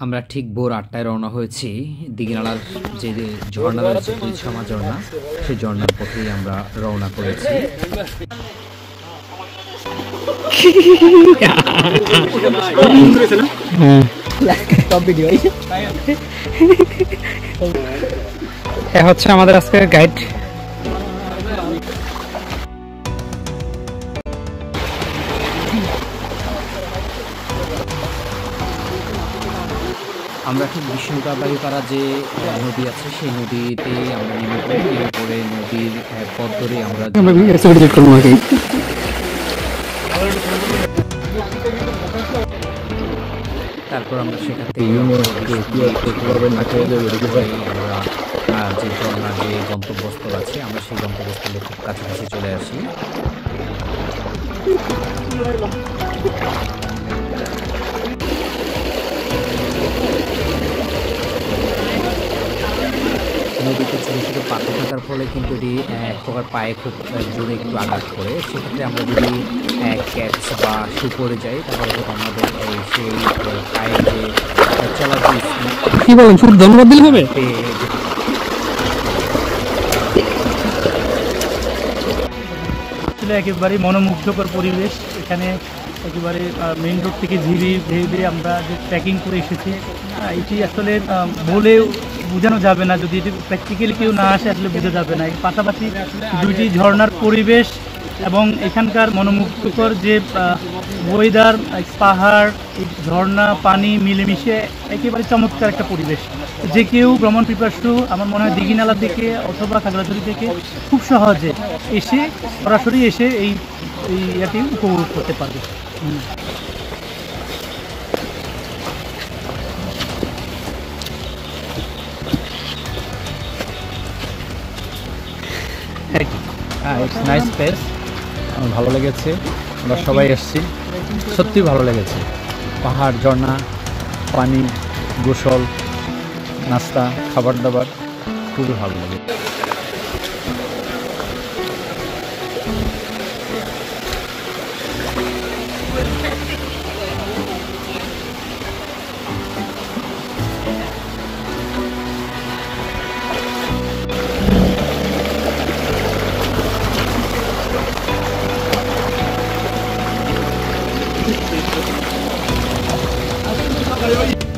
আমরা ঠিক ভোর ৮টায় রওনা হয়েছি দিঘিনালার যে ঝর্ণা রয়েছে তুলছামা ঝর্ণা, সেই ঝর্ণার পথেই আমরা রওনা করেছি। হচ্ছে আমাদের আজকের গাইড। আমরা ঠিক বিষ্ণুকাবাড়িপাড়া যে নদী আছে সেই নদীতে আমরা নেমে পড়ে নদীর পথ ধরে আমরা তারপর আমরা সেখান থেকে আমরা যে ঝর্ণার যে গন্তব্যস্থল আছে আমরা সেই গন্তব্যস্থলে খুব কাছাকাছি চলে আসি। নদীতে ছোটো ছোটো পাথর থাকার ফলে কিন্তু এটি এক প্রকার পায়ে খুব জোরে একটু আঘাত করে। সেক্ষেত্রে আমরা যদি ক্যাপস বা শু পরে যাই তাহলে আমাদের সেই পায়ে যে চলার কি বলেন শুধু ধন্যবাদ দিলে হবে। একেবারে মনোমুগ্ধকর পরিবেশ। এখানে একেবারে মেইন রোড থেকে ঝিরি ধীরে আমরা যে ট্রেকিং করে এসেছি, এটি আসলে বলে বোঝানো যাবে না, যদি এটি প্র্যাকটিক্যালি কেউ না আসে আসলে বোঝা যাবে না। এর পাশাপাশি দুইটি ঝর্ণার পরিবেশ এবং এখানকার মনোমুগ্ধকর যে ওয়েদার, পাহাড়, ঝর্ণা, পানি মিলেমিশে একেবারে চমৎকার একটা পরিবেশ। যে কেউ ভ্রমণ পিপাসু আমার মনে হয় দিঘিনালা থেকে অথবা খাগড়াছড়ি থেকে খুব সহজে এসে সরাসরি এসে এই ইয়াটি উপভোগ করতে পারবে। নাইস প্লেস, আমার ভালো লেগেছে। আমরা সবাই এসেছি, সত্যি ভালো লেগেছে। পাহাড়, ঝর্ণা, পানি, গোসল, নাস্তা, খাবার দাবার খুবই ভালো লেগেছে। Hadi.